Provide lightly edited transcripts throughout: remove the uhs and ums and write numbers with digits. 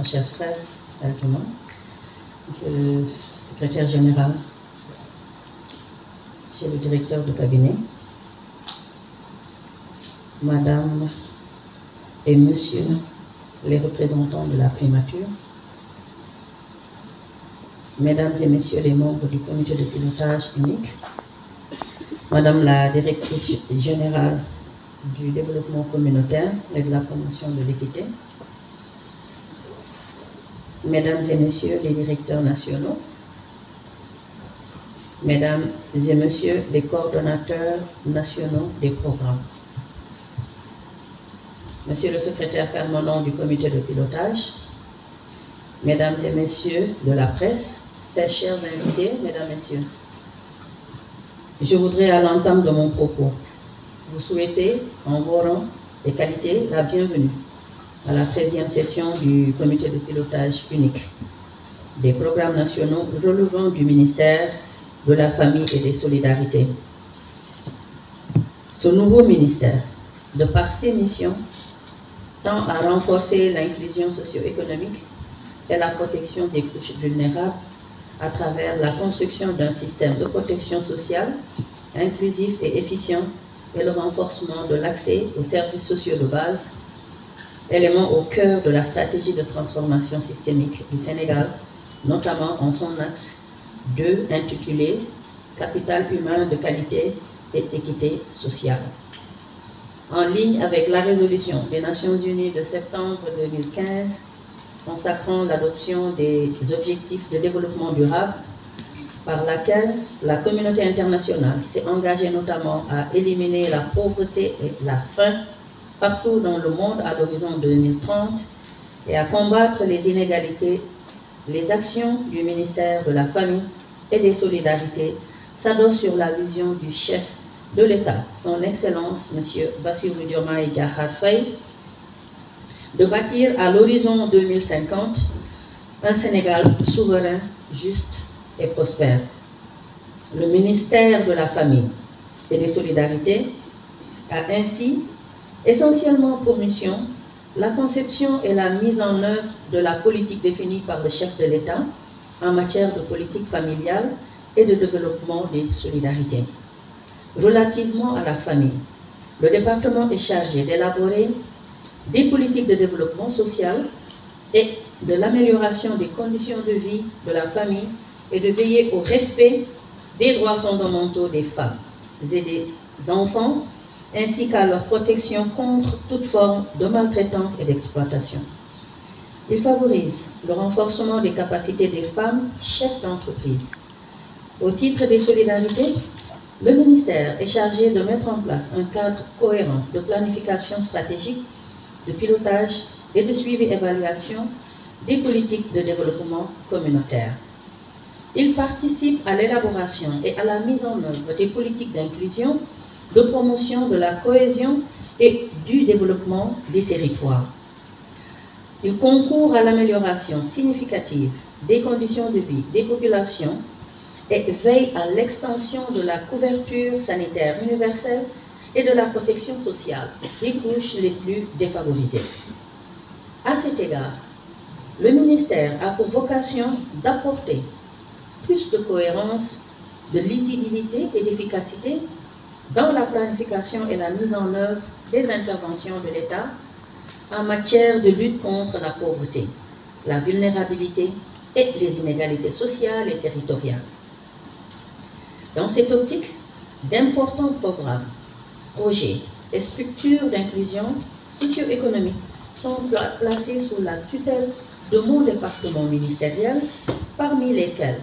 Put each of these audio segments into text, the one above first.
mon cher frère Alcuman, monsieur le secrétaire général, monsieur le directeur de cabinet, madame et monsieur les représentants de la primature, mesdames et messieurs les membres du comité de pilotage unique, madame la directrice générale du développement communautaire et de la promotion de l'équité, mesdames et messieurs les directeurs nationaux, mesdames et messieurs les coordonnateurs nationaux des programmes, monsieur le secrétaire permanent du comité de pilotage, mesdames et messieurs de la presse, très chers invités, mesdames, messieurs, je voudrais à l'entame de mon propos vous souhaiter en vos rangs et qualités la bienvenue à la 13e session du comité de pilotage unique des programmes nationaux relevant du ministère de la Famille et des Solidarités. Ce nouveau ministère, de par ses missions, tend à renforcer l'inclusion socio-économique et la protection des couches vulnérables à travers la construction d'un système de protection sociale inclusif et efficient et le renforcement de l'accès aux services sociaux de base, élément au cœur de la stratégie de transformation systémique du Sénégal, notamment en son axe 2 intitulé « Capital humain de qualité et équité sociale ». En ligne avec la résolution des Nations Unies de septembre 2015 consacrant l'adoption des objectifs de développement durable, par laquelle la communauté internationale s'est engagée notamment à éliminer la pauvreté et la faim partout dans le monde à l'horizon 2030 et à combattre les inégalités, les actions du ministère de la Famille et des Solidarités s'adossent sur la vision du chef de l'État, son Excellence M. Bassirou Diomaye Diakhar Faye, de bâtir à l'horizon 2050 un Sénégal souverain, juste et prospère. Le ministère de la Famille et des Solidarités a ainsi essentiellement pour mission la conception et la mise en œuvre de la politique définie par le chef de l'État en matière de politique familiale et de développement des solidarités. Relativement à la famille, le département est chargé d'élaborer des politiques de développement social et de l'amélioration des conditions de vie de la famille et de veiller au respect des droits fondamentaux des femmes et des enfants, ainsi qu'à leur protection contre toute forme de maltraitance et d'exploitation. Il favorise le renforcement des capacités des femmes chefs d'entreprise. Au titre des solidarités, le ministère est chargé de mettre en place un cadre cohérent de planification stratégique, de pilotage et de suivi-évaluation des politiques de développement communautaire. Il participe à l'élaboration et à la mise en œuvre des politiques d'inclusion, de promotion de la cohésion et du développement des territoires. Il concourt à l'amélioration significative des conditions de vie des populations et veille à l'extension de la couverture sanitaire universelle et de la protection sociale des couches les plus défavorisées. À cet égard, le ministère a pour vocation d'apporter plus de cohérence, de lisibilité et d'efficacité dans la planification et la mise en œuvre des interventions de l'État en matière de lutte contre la pauvreté, la vulnérabilité et les inégalités sociales et territoriales. Dans cette optique, d'importants programmes, projets et structures d'inclusion socio-économique sont placés sous la tutelle de mon département ministériel, parmi lesquels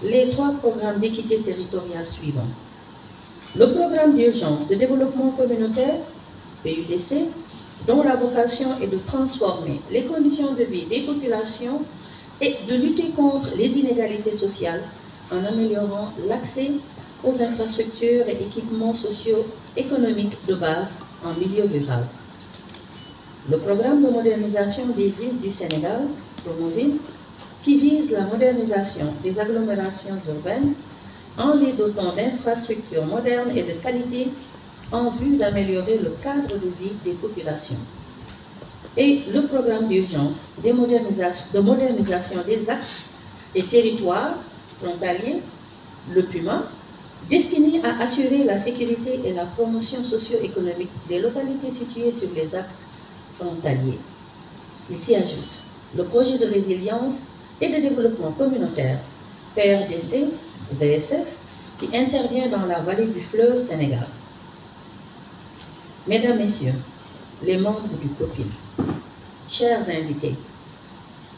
les 3 programmes d'équité territoriale suivants. Le programme d'urgence de développement communautaire, PUDC, dont la vocation est de transformer les conditions de vie des populations et de lutter contre les inégalités sociales en améliorant l'accès aux infrastructures et équipements socio-économiques de base en milieu rural. Le programme de modernisation des villes du Sénégal, Promoville, qui vise la modernisation des agglomérations urbaines en les dotant d'infrastructures modernes et de qualité en vue d'améliorer le cadre de vie des populations. et le programme d'urgence de modernisation des axes et territoires frontaliers, le PUMA, destiné à assurer la sécurité et la promotion socio-économique des localités situées sur les axes frontaliers. Il s'y ajoute le projet de résilience et de développement communautaire, PRDC-VSF, qui intervient dans la vallée du fleuve Sénégal. Mesdames, Messieurs, les membres du COPIL, chers invités,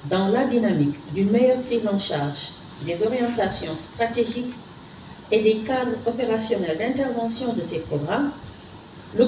dans la dynamique d'une meilleure prise en charge des orientations stratégiques et des cadres opérationnels d'intervention de ces programmes, le